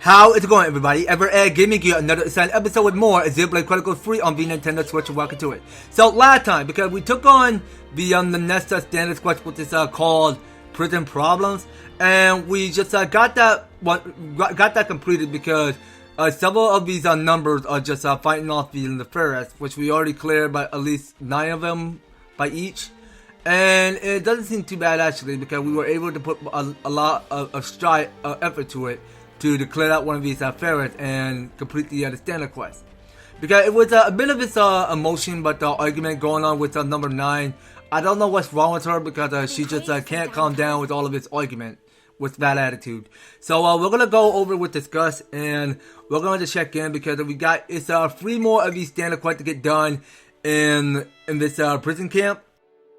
How is it going, everybody? EverTastic giving you another exciting episode with more Xenoblade Chronicles free on the Nintendo Switch, and welcome to it. So last time, because we took on the Nesta standard quest, which is called Prison Problems, and we just got that completed because several of these numbers are just fighting off the Nefarious, which we already cleared by at least 9 of them by each. And it doesn't seem too bad actually, because we were able to put a lot of effort to it to clear out one of these ferrets and complete the standard quest. Because it was a bit of its emotion, but the argument going on with number 9. I don't know what's wrong with her, because she just can't calm down with all of this argument with that attitude. So we're gonna go over with this Gus, and we're going to check in because we got 3 more of these standard quests to get done in this prison camp.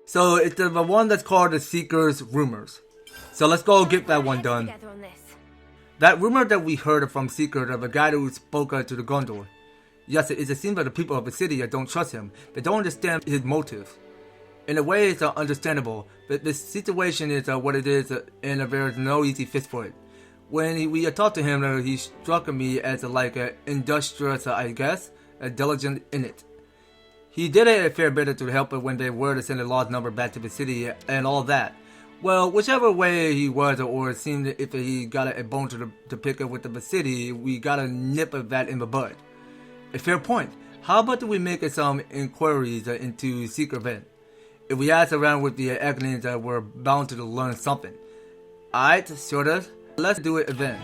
So it's the one that's called the Seeker's Rumors. So let's go get that one done. That rumor that we heard from Seeker, of a guy who spoke to the Gondor. Yes, it seems like the people of the city don't trust him. They don't understand his motives. In a way, it's understandable, but this situation is what it is, and there is no easy fix for it. When we talked to him, he struck me as industrious, I guess, diligent in it. He did a fair bit to help when they were to send a large number back to the city and all that. Well, whichever way he was, or it seemed if he got a bone to pick up with the city, we got a nip of that in the bud. A fair point. How about we make some inquiries into Secret Event? If we ask around with the Egnins, we're bound to learn something. Alright, sort of. Let's do it then.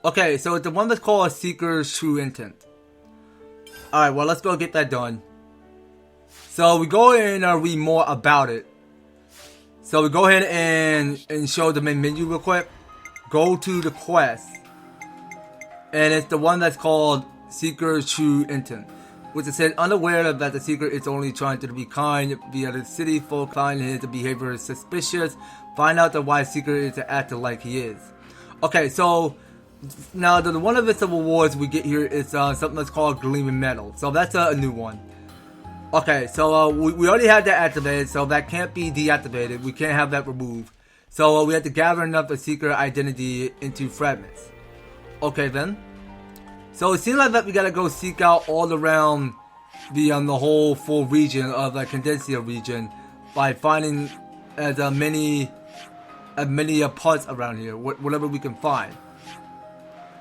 Okay, so it's the one that's called Seeker's True Intent. Alright, well, let's go get that done. So we go in and read more about it. So we go ahead and show the main menu real quick. Go to the quest. And it's the one that's called Seeker's True Intent, which is said unaware that the Seeker is only trying to be kind via the city folk find his behavior is suspicious. Find out why Seeker is acting like he is. Okay, so now the one of its rewards we get here is something that's called Gleaming Metal. So that's a new one. Okay, so we already had that activated, so that can't be deactivated. We can't have that removed. So we have to gather enough of Seeker identity into fragments. Okay then. So it seems like that we gotta go seek out all around the whole full region of the Condensia region by finding as many parts around here, whatever we can find.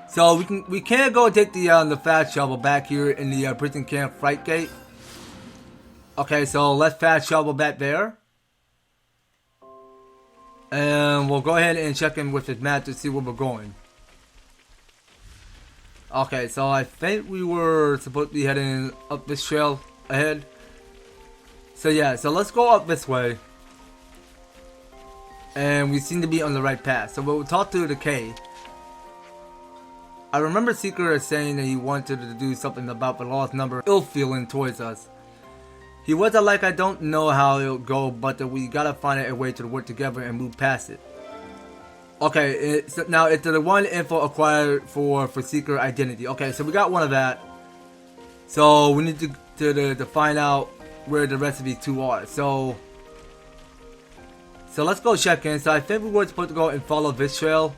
So we can't go take the fast travel back here in the prison camp Fright Gate. Okay, so let's fast travel back there. And we'll go ahead and check in with this map to see where we're going. Okay, so I think we were supposed to be heading up this trail ahead. So yeah, so let's go up this way. And we seem to be on the right path. So we'll talk to the K. I remember Seeker saying that he wanted to do something about the lost number ill feeling towards us. He was like, I don't know how it'll go, but we gotta find a way to work together and move past it. Okay, now it's the one info acquired for Seeker identity. Okay, so we got one of that. So we need to find out where the rest of these 2 are. So let's go check in. So I think we were supposed to go and follow this trail.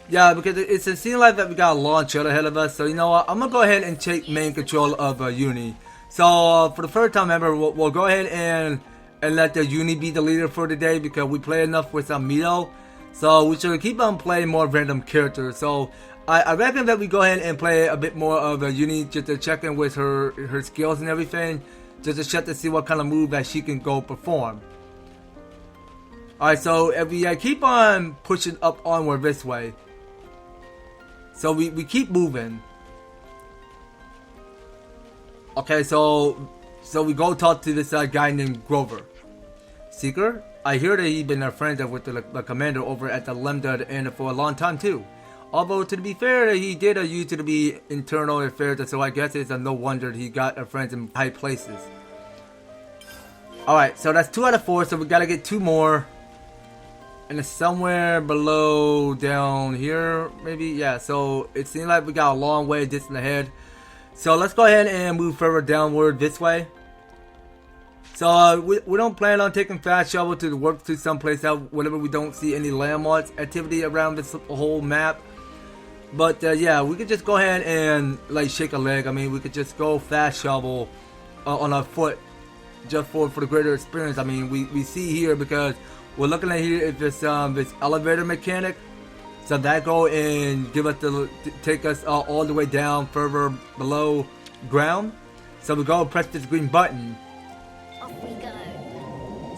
Yeah, because it seems like that we got a long trail ahead of us. So you know what? I'm gonna go ahead and take main control of Uni. So for the first time ever, we'll go ahead and let the Uni be the leader for today, because we play enough with Mito. So we should keep on playing more random characters. So I reckon that we go ahead and play a bit more of Uni, just to check in with her skills and everything, just to check to see what kind of move that she can go perform. Alright, so if we keep on pushing up onward this way, so we keep moving. Okay, so we go talk to this guy named Grover. Seeker? I hear that he's been a friend with the commander over at the Lemdud and for a long time too. Although to be fair, he did used to be internal affairs, so I guess it's no wonder he got a friends in high places. Alright, so that's 2 out of 4, so we gotta get 2 more. And it's somewhere below down here, maybe? Yeah, so it seems like we got a long way distant ahead. So let's go ahead and move further downward this way. So we don't plan on taking fast travel to work to someplace out whenever we don't see any landmarks activity around this whole map. But yeah, we could just go ahead and like shake a leg. I mean, we could just go fast travel on our foot just for the greater experience. I mean, we see here because we're looking at here if this elevator mechanic. So that go and give us take us all the way down further below ground. So we go press this green button. Off we go.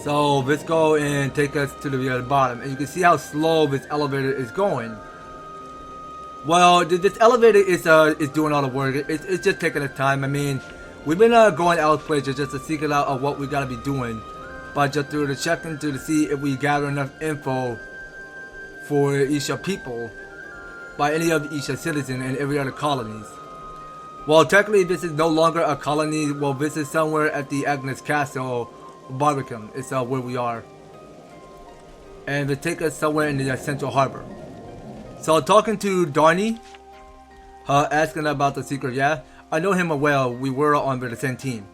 So let's go and take us to the bottom, and you can see how slow this elevator is going. Well, this elevator is doing all the work. It's just taking its time. I mean, we've been going out places just to seek it out of what we gotta be doing, but just through the checking to see if we gather enough info for each people by any of each citizen and every other colonies. Well, technically, this is no longer a colony. Well, this is somewhere at the Agnes Castle, Barbican. It's where we are, and they take us somewhere in the Central Harbor. So talking to Darnie, asking about the secret. Yeah, I know him well. We were on the same team.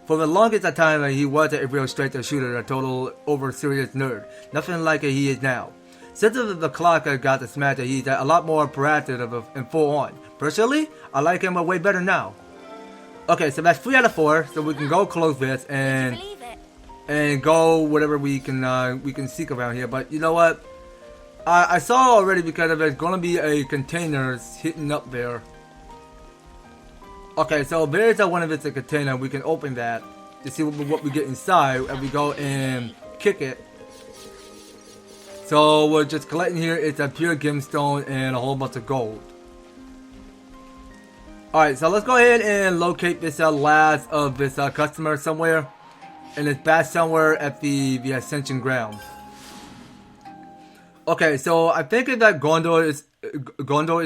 For the longest time, he was a real straight shooter, a total over serious nerd. Nothing like he is now. Since the clock got the smash, he's a lot more proactive and full on. Personally, I like him way better now. Okay, so that's 3 out of 4. So we can go close this and go whatever we can seek around here. But you know what? I saw already because there's gonna be a containers hitting up there. Okay, so there's one of it's a container. We can open that to see what we get inside, and we go and kick it. So we're just collecting here. It's a pure gemstone and a whole bunch of gold. Alright, so let's go ahead and locate this last of this customer somewhere. And it's back somewhere at the Ascension Ground. Okay, so I think that Gondor is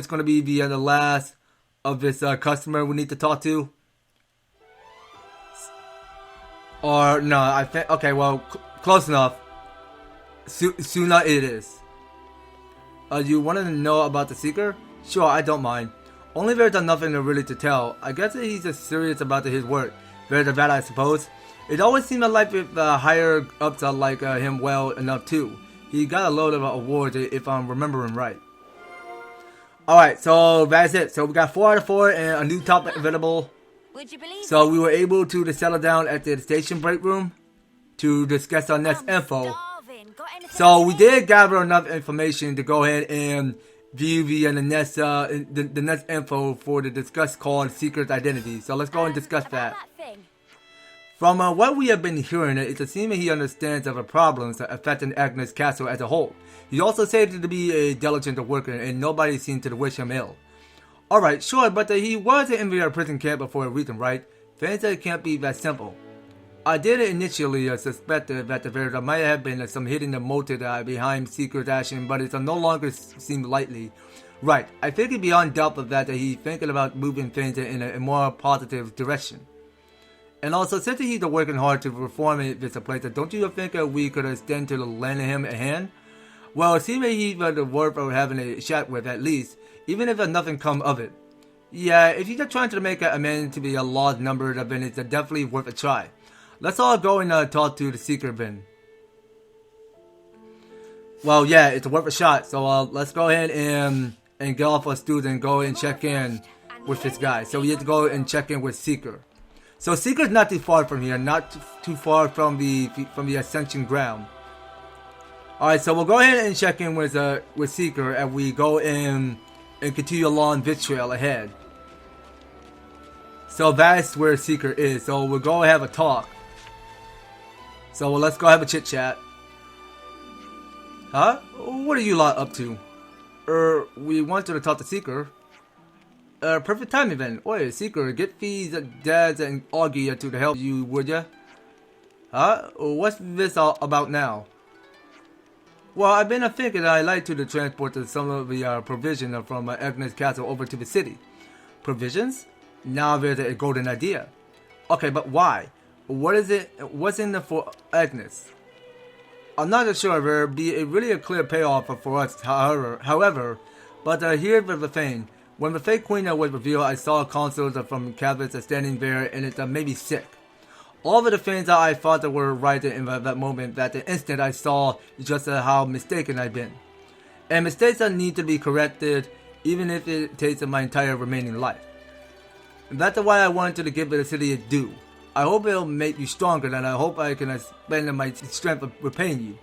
going to be the last of this customer we need to talk to. Or no, I think, okay, well, close enough. Suna it is. You wanted to know about the Seeker? Sure, I don't mind. Only there's nothing really to tell. I guess that he's just serious about his work. Better than that, I suppose. It always seemed like the higher ups are like him well enough too. He got a load of awards if I'm remembering right. Alright, so that's it. So we got 4 out of 4 and a new topic available. Would you believe So we were able to settle down at the station break room to discuss our next info. So we did gather enough information to go ahead and view the next info for the discuss called Secret Identity. So let's go and discuss that. From what we have been hearing, it seems that he understands of the problems affecting Agnes Castle as a whole. He also said to be a diligent worker and nobody seemed to wish him ill. Alright, sure, but he was in the prison camp for a reason, right? Things can't be that simple. I did initially suspect that there might have been some hidden motive behind Secret action, but it no longer seemed likely. Right, I think it beyond doubt that he's thinking about moving things in a more positive direction. And also, since he's working hard to reform this place, don't you think we could extend to lend him a hand? Well, it seems that he's worth having a chat with at least, even if nothing come of it. Yeah, if you're trying to make a man to be a large number, then it's definitely worth a try. Let's all go and talk to the Seeker bin. Well, yeah, it's worth a shot. So let's go ahead and get off our stools and go and check in with this guy. So we have to go and check in with Seeker. So Seeker's not too far from here, not too far from the Ascension Ground. All right, so we'll go ahead and check in with Seeker, and we go in and continue along this trail ahead. So that's where Seeker is. So we'll go have a talk. So let's go have a chit chat. Huh? What are you lot up to? We wanted to talk to Seeker. Perfect timing then. Oi, Seeker, get these dads and Augie to help you, would ya? Huh? What's this all about now? Well, I've been thinking I'd like to transport some of the provision from Agnes Castle over to the city. Provisions? Now there's a golden idea. Okay, but why? What is it? What's in it for Agnes? I'm not sure there'll be really a clear payoff for us, however, but here's the thing. When the fake queen was revealed, I saw consuls from cabinets standing there and it made me sick. All of the things that I thought that were right in that moment, that the instant I saw just how mistaken I've been. And mistakes that need to be corrected, even if it takes my entire remaining life. And that's why I wanted to give the city a due. I hope it'll make you stronger, and I hope I can spend my strength of repaying you.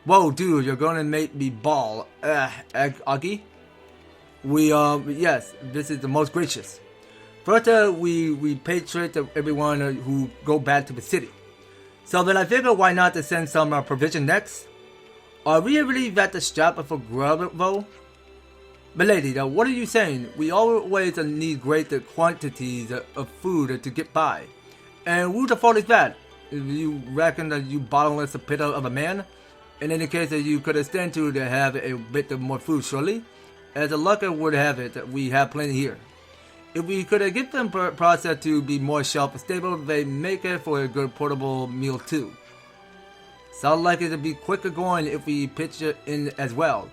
Whoa, dude, you're gonna make me bawl. Augie? Yes, this is the most gracious. First, we repatriate everyone who go back to the city. So then I figured why not to send some provision next? Are we really that strapped for grub though? Milady, though, what are you saying? We always need great quantities of food to get by. And who the fault is that? You reckon that you bottomless pit of a man? In any case, you could stand to have a bit more food, surely? As the luck would have it, we have plenty here. If we could get them processed to be more shelf stable, they make it for a good portable meal too. Sounds like it'd be quicker going if we pitch it in as well.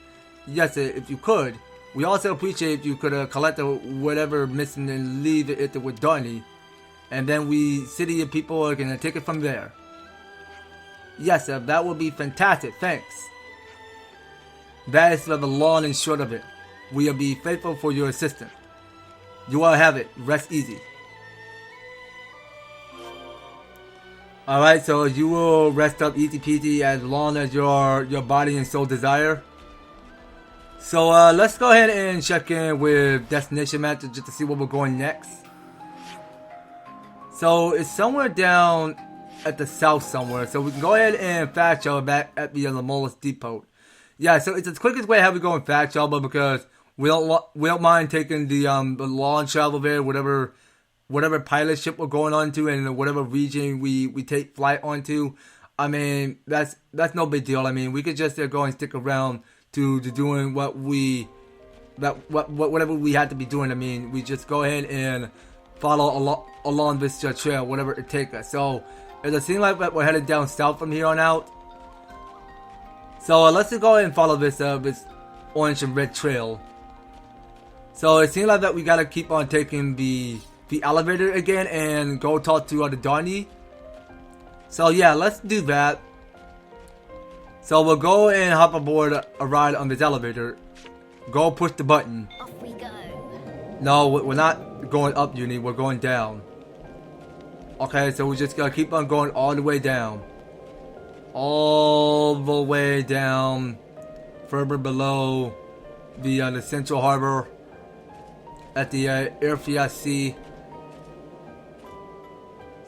Yes, if you could. We also appreciate if you could collect whatever missing and leave it with Darnie. And then we city people are gonna take it from there. Yes, that would be fantastic, thanks. That is the long and short of it. We'll be faithful for your assistance. You all have it. Rest easy. Alright, so you will rest up easy peasy as long as your body and soul desire. So let's go ahead and check in with Destination Map just to see where we're going next. So it's somewhere down at the south somewhere. So we can go ahead and fast travel back at the Lamola's Depot. Yeah, so it's the quickest way how we go in fast travel because we don't mind taking the long travel there, whatever pilot ship we're going on to and whatever region we take flight onto. I mean, that's no big deal. I mean, we could just go and stick around to doing whatever we had to be doing. I mean, we just go ahead and follow along this trail, whatever it takes us. So it seems like we're headed down south from here on out. So let's just go ahead and follow this orange and red trail. So it seems like that we gotta keep on taking the elevator again and go talk to the Darnie. So yeah, let's do that. So we'll go and hop aboard a ride on this elevator. Go push the button. Off we go. No, we're not going up, Uni. We're going down. Okay, so we just gotta keep on going all the way down. All the way down. Further below the Central Harbor. At the Irfia Sea.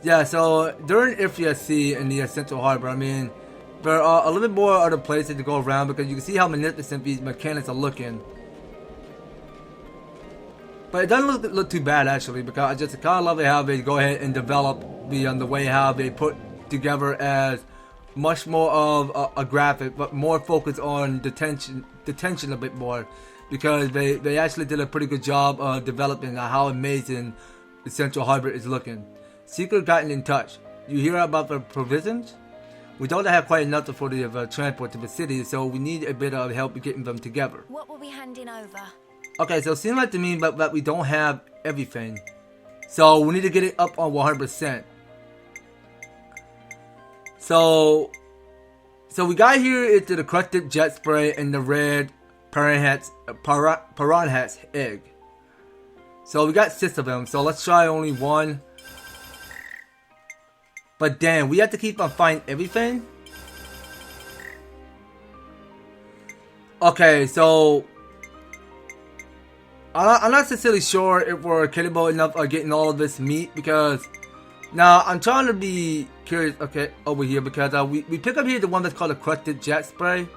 Yeah, so during Irfia Sea in the Central Harbor, I mean, there are a little bit more other places to go around because you can see how magnificent these mechanics are looking. But it doesn't look too bad actually, because I just kind of love it how they go ahead and develop the way how they put together as much more of a graphic, but more focused on detention a bit more. Because they actually did a pretty good job of developing how amazing the Central Harbor is looking. Secret gotten in touch. You hear about the provisions? We don't have quite enough for the transport to the city, so we need a bit of help getting them together. What will we handing over? Okay, so it seems like to me that we don't have everything. So we need to get it up on 100%. So we got here into the crusted jet spray and the red Piranha's egg. So we got 6 of them, so let's try only one. But damn, we have to keep on finding everything? Okay, so I'm not sincerely sure if we're capable enough of getting all of this meat, because now I'm trying to be curious, okay, over here, because we pick up here the one that's called a crusted jet spray.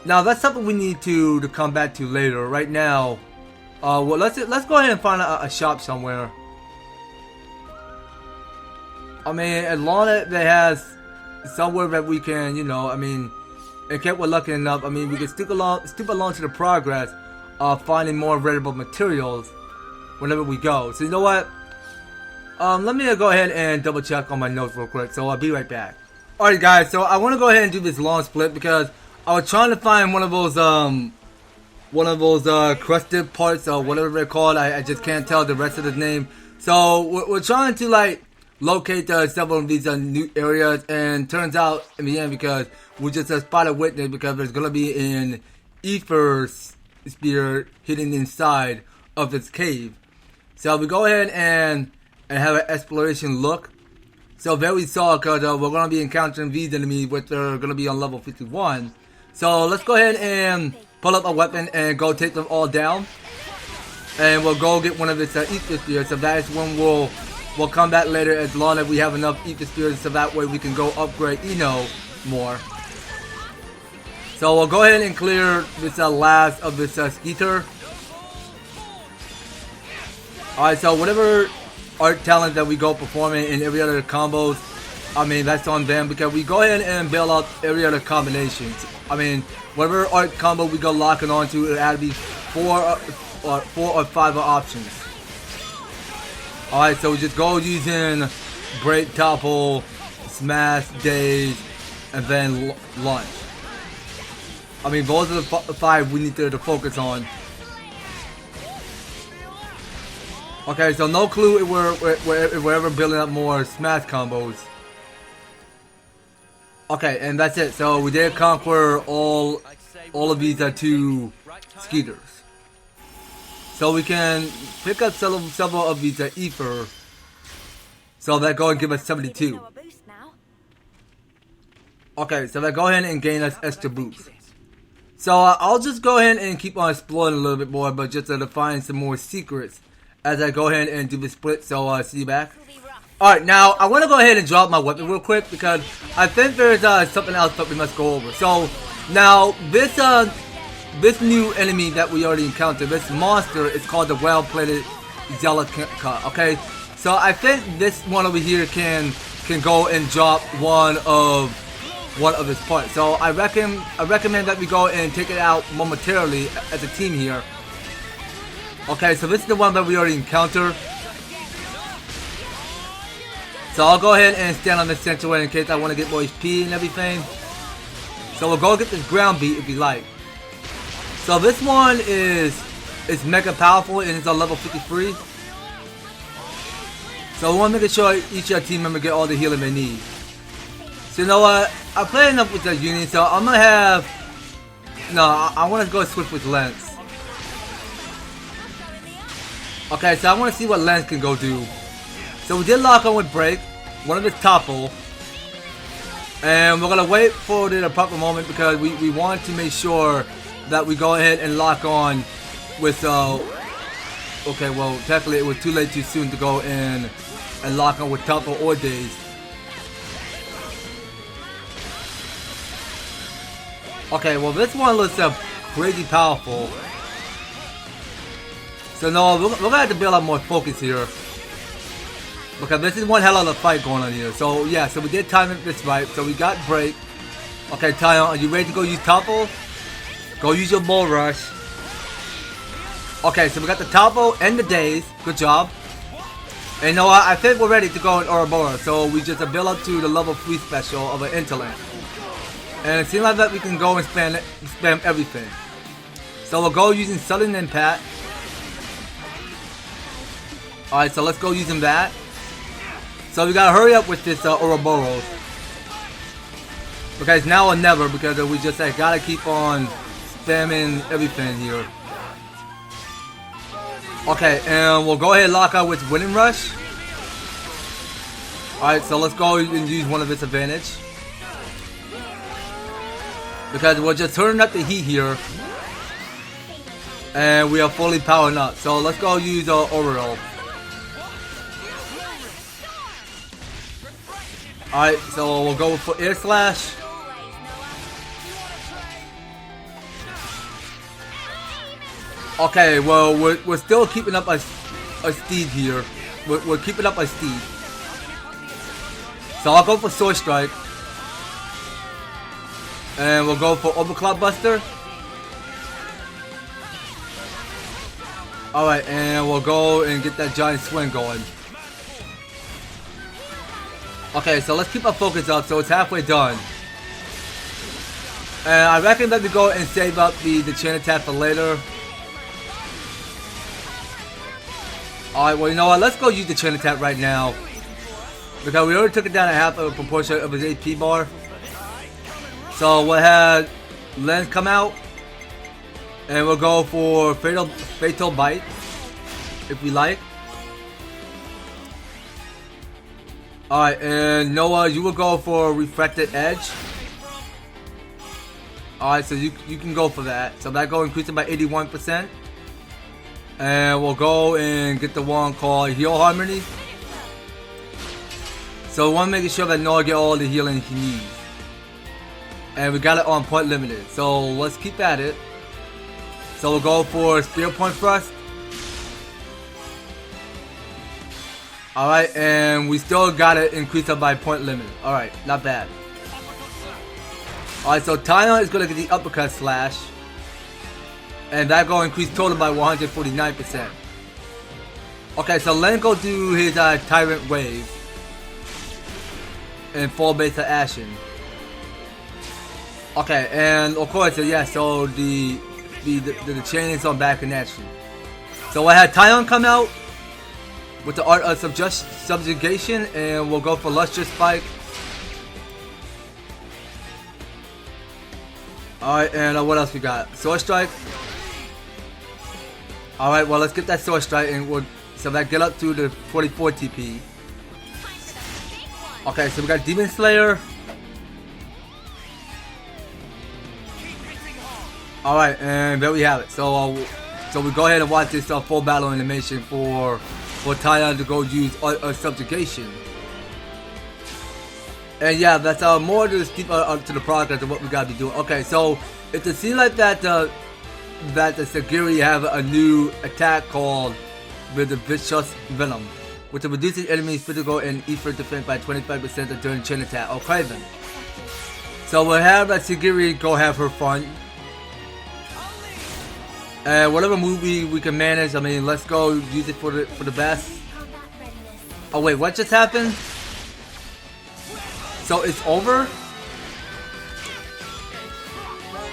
Now that's something we need to come back to later. Right now, well, let's go ahead and find a shop somewhere. I mean, as long as it has somewhere that we can, you know, I mean, in case we're lucky enough, I mean, we can stoop along to the progress of finding more readable materials whenever we go. So you know what? Let me go ahead and double check on my notes real quick. So I'll be right back. Alright guys, so I want to go ahead and do this long split because I was trying to find one of those crusted parts or whatever they're called. I just can't tell the rest of the name So we're trying to like locate several of these new areas, and turns out in the end, because we just spotted witness, because there's gonna be an ether spear hidden inside of this cave. So we go ahead and have an exploration look. So there we saw, because we're gonna be encountering these enemies, which are gonna be on level 51. So let's go ahead and pull up a weapon and go take them all down. And we'll go get one of its ether spears. So that is when we'll come back later, as long as we have enough ether spears, so that way we can go upgrade Eno more. So we'll go ahead and clear this last of this skeeter. Alright, so whatever art talent that we go performing in every other combos, I mean, that's on them, because we go ahead and build up every other combinations. I mean, whatever art combo we go locking onto, it had to be four or five options. Alright, so we just go using break, topple, smash, daze, and then launch. I mean, those are the five we need to focus on. Okay, so no clue if we're ever building up more smash combos. Okay, and that's it. So we did conquer all of these two skeeters. So we can pick up several of these ether. So that go and give us 72. Okay, so that go ahead and gain us extra boost. So I'll just go ahead and keep on exploring a little bit more, but just to find some more secrets as I go ahead and do the split. So see you back. Alright, now I want to go ahead and drop my weapon real quick, because I think there's something else that we must go over. So now this new enemy that we already encountered, this monster, is called the well-plated Zelika. Okay, so I think this one over here can go and drop one of his parts. So I recommend that we go and take it out momentarily as a team here. Okay, so this is the one that we already encountered. So I'll go ahead and stand on this sanctuary in case I want to get more HP and everything. So we'll go get this ground beat if you like. So this one is mega powerful, and it's on level 53. So we want to make sure each team member get all the healing they need. So you know what? I play enough with the Union, so I'm gonna have. No, I want to go switch with Lance. Okay, so I want to see what Lance can go do. So we did lock on with break, one of his topple, and we're gonna wait for the proper moment, because we want to make sure that we go ahead and lock on with okay, well technically it was too late too soon to go in and lock on with topple or daze. Okay, well this one looks crazy powerful. So no, we're gonna have to build up more focus here, because this is one hell of a fight going on here. So yeah, so we did time it this right. So we got break. Okay, Tyon, are you ready to go use topple? Go use your bull rush. Okay, so we got the topple and the daze. Good job. And you know what? I think we're ready to go in Ouroboros. So we just build up to the level 3 special of an intellect. And it seems like that we can go and spam everything. So we'll go using sudden impact. Alright, so let's go using that. So we gotta hurry up with this Ouroboros. Because now or never, because we just gotta keep on spamming everything here. Okay, and we'll go ahead and lock out with Winning Rush. Alright, so let's go and use one of its advantage. Because we're just turning up the heat here. And we are fully powered up. So let's go use Oriole. Alright, so we'll go for Air Slash. Okay, well, we're still keeping up a steed here. We're keeping up a steed. So I'll go for Sword Strike. And we'll go for Overclock Buster. Alright, and we'll go and get that giant swing going. Okay, so let's keep our focus up, so it's halfway done. And I reckon that we go and save up the chain attack for later. Alright, well, you know what? Let's go use the chain attack right now. Because we already took it down a half of a proportion of his AP bar. So we'll have Lens come out. And we'll go for Fatal Bite. If we like. Alright, and Noah, you will go for Refracted Edge. Alright, so you can go for that. So that go increase it by 81%. And we'll go and get the one called Heal Harmony. So we want to make sure that Noah get all the healing he needs. And we got it on point limited. So let's keep at it. So we'll go for Spear Point first. Alright, and we still got it increased up by point limited. Alright, not bad. Alright, so Tyon is going to get the Uppercut Slash. And that go increase total by 149%. Okay, so Len go do his Tyrant Wave. And full base of Ashen. Okay, and of course, yeah, so the chain is on back in action. So I had Tyon come out with the Art of Subjugation, and we'll go for Lustrous Spike. Alright, and what else we got? Sword Strike. Alright, well, let's get that Sword Strike, and so that get up to the 44 TP. Okay, so we got Demon Slayer. Alright, and there we have it. So we go ahead and watch this full battle animation for Tyon to go use Subjugation. And yeah, that's more to just keep up to the progress of what we gotta be doing. Okay, so it seems like that the Sagiri have a new attack called with the Vicious Venom, which reduces enemies' physical and effort defense by 25% during chain attack. Okay then. So we'll have that Sagiri go have her fun. And whatever move we can manage, I mean, let's go use it for the best. Oh wait, what just happened? So it's over?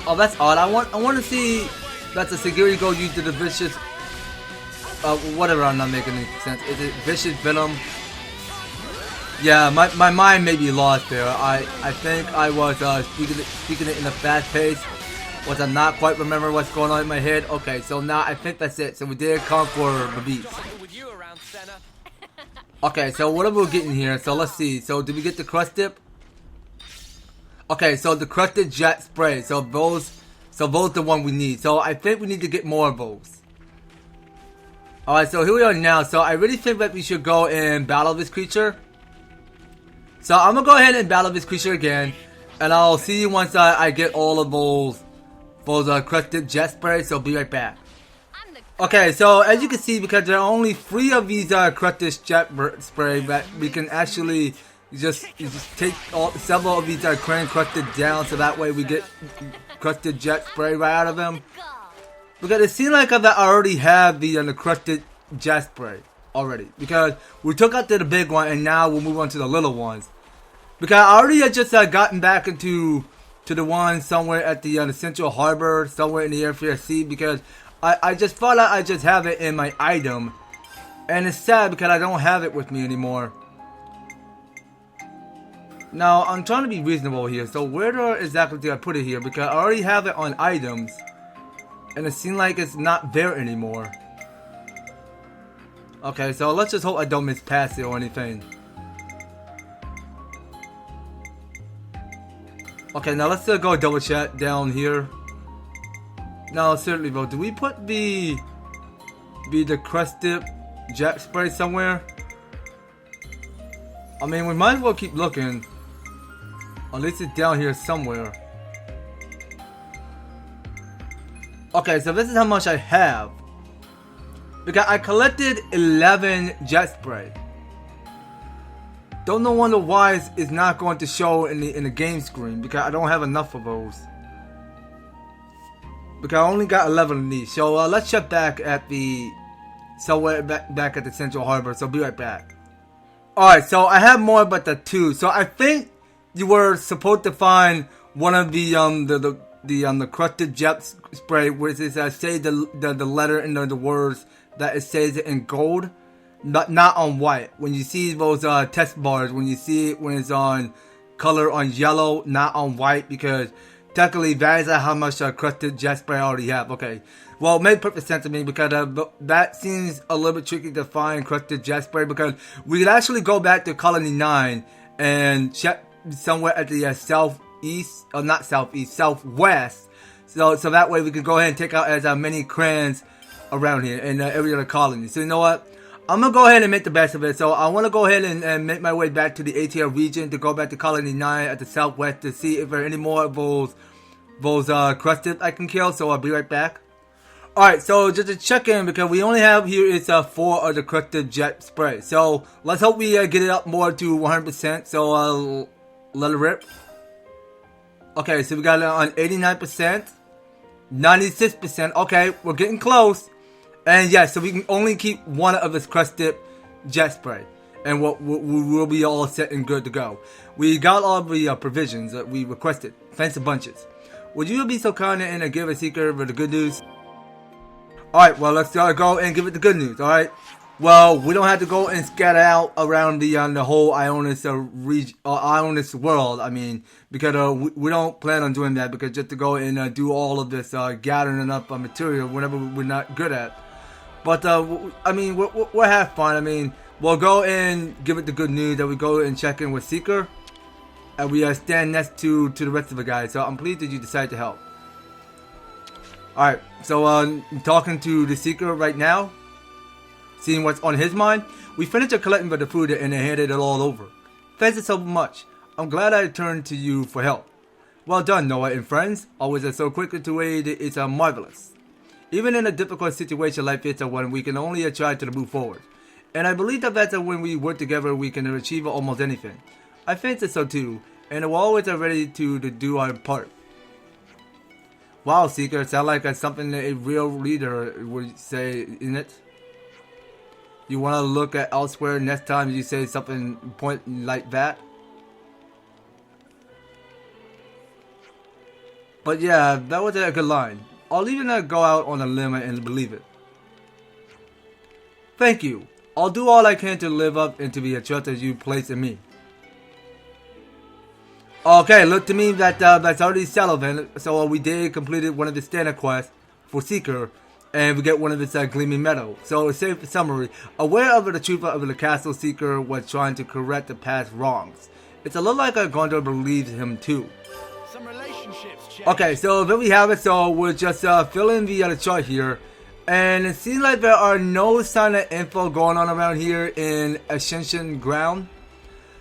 Oh, that's odd. I want to see that the Sagiri go use the Vicious. Whatever. I'm not making any sense. Is it Vicious Venom? Yeah, my mind may be lost there. I think I was speaking it in a fast pace. Was I not quite remember what's going on in my head? Okay, so now I think that's it. So we did come for the beast. Okay, so what are we getting here? So let's see. So did we get the Crust Dip? Okay, so the Crusted Jet Spray. So those the one we need. So I think we need to get more of those. Alright, so here we are now. So I really think that we should go and battle this creature. So I'm gonna go ahead and battle this creature again. And I'll see you once I get all of those Crusted Jet Spray. So be right back. Okay, so as you can see, because there are only 3 of these Crusted Jet Spray, that we can actually just take several of these Crane Crusted down, so that way we get Crusted Jet Spray right out of them. Because it seems like I already have the Crusted Jet Spray already, because we took out the big one and now we'll move on to the little ones. Because I already had just gotten back into the one somewhere at the Central Harbor, somewhere in the Airfield Sea, because I just thought I just have it in my item, and it's sad because I don't have it with me anymore. Now I'm trying to be reasonable here, so where exactly did I put it here? Because I already have it on items, and it seems like it's not there anymore. Okay, so let's just hope I don't mispass it or anything. Okay, now let's go double check down here. No, seriously though, do we put the Crusted Jet Spray somewhere? I mean, we might as well keep looking. At least it's down here somewhere. Okay, so this is how much I have. Because I collected 11 Jet Spray. Don't know wonder why it's not going to show in the game screen, because I don't have enough of those. Because I only got 11 of these. So let's check back at somewhere back at the Central Harbor. So be right back. Alright, so I have more but the 2. So I think you were supposed to find one of the Crusted Jet Spray, which is say the letter and the words that it says it in gold. not on white. When you see those test bars, when you see it when it's on color on yellow, not on white, because technically that is how much crusted jet spray I already have. Okay, well, it made perfect sense to me because that seems a little bit tricky to find crusted jet spray, because we could actually go back to Colony 9 and check somewhere at the southeast, or not southeast, southwest. So that way we can go ahead and take out as many crayons around here in every other colony. So you know what? I'm going to go ahead and make the best of it. So I want to go ahead and make my way back to the ATL region to go back to Colony 9 at the southwest to see if there are any more of those crusted I can kill. So I'll be right back. Alright, so just to check in, because we only have here is 4 of the crusted jet spray. So let's hope we get it up more to 100%. So let it rip. Okay, so we got it on 89%, 96%. Okay, we're getting close. And yeah, so we can only keep one of this crusted jet spray, and we'll be all set and good to go. We got all the provisions that we requested. Thanks a bunches. Would you be so kind and give a seeker the good news? Alright, well, let's go and give it the good news, alright? Well, we don't have to go and scatter out around the whole Ionis Ionis world, I mean, because we don't plan on doing that, because just to go and do all of this gathering up material whenever we're not good at. But, I mean, we'll have fun. I mean, we'll go and give it the good news that we go and check in with Seeker. And we stand next to the rest of the guys. So I'm pleased that you decided to help. Alright, so I'm talking to the Seeker right now. Seeing what's on his mind. We finished collecting the food and they handed it all over. Thanks so much. I'm glad I turned to you for help. Well done, Noah and friends. Always so quick to aid. It's marvelous. Even in a difficult situation like this, when we can only try to move forward. And I believe that when we work together, we can achieve almost anything. I think so too, and we're always ready to do our part. Wow, Seeker, sounds like something a real leader would say, isn't it? You want to look at elsewhere next time you say something point like that? But yeah, that was a good line. I'll even go out on a limb and believe it. Thank you. I'll do all I can to live up and to be a trust as you place in me. Okay, look to me that that's already settled then. So we did completed one of the standard quests for Seeker, and we get one of its gleaming medal. So safe summary: aware of the truth of the castle, Seeker was trying to correct the past wrongs. It's a little like Gondor believes him too. Okay, so there we have it. So we're just filling the chart here, and it seems like there are no sign of info going on around here in Ascension Ground.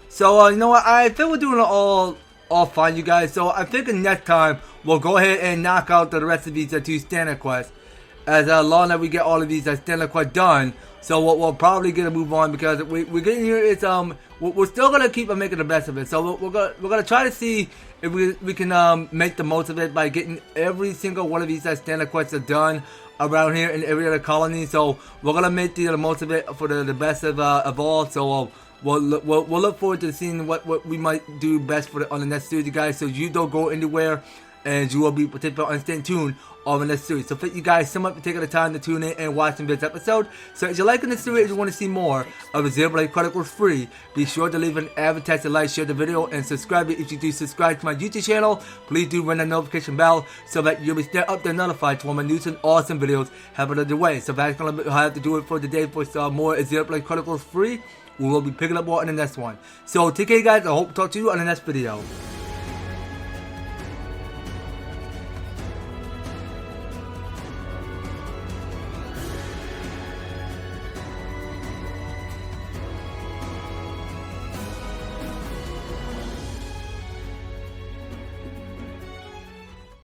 So you know what? I think we're doing it all fine, you guys. So I think next time we'll go ahead and knock out the rest of these 2 standard quests, as long as we get all of these standard quests done. So we'll probably get to move on, because we're getting here. It's we're still gonna keep making the best of it. So we're gonna try to see if we can make the most of it by getting every single one of these standard quests done around here in every other colony. So we're gonna make the most of it for the best of all. So we'll look forward to seeing what we might do best on the next series, guys. So you don't go anywhere, and you will be participating and staying tuned on the next series. So thank you guys so much for taking the time to tune in and watching this episode. So if you're liking this series and you want to see more of the Xenoblade Chronicles free, be sure to leave an EverTastic like, share the video, and subscribe if you do subscribe to my YouTube channel. Please do ring the notification bell so that you'll be staying up there notified to all my news and awesome videos happen on the way. So that's going to have to do it for today for some more Xenoblade Chronicles free. We will be picking up more in the next one. So take care, guys. I hope to talk to you on the next video.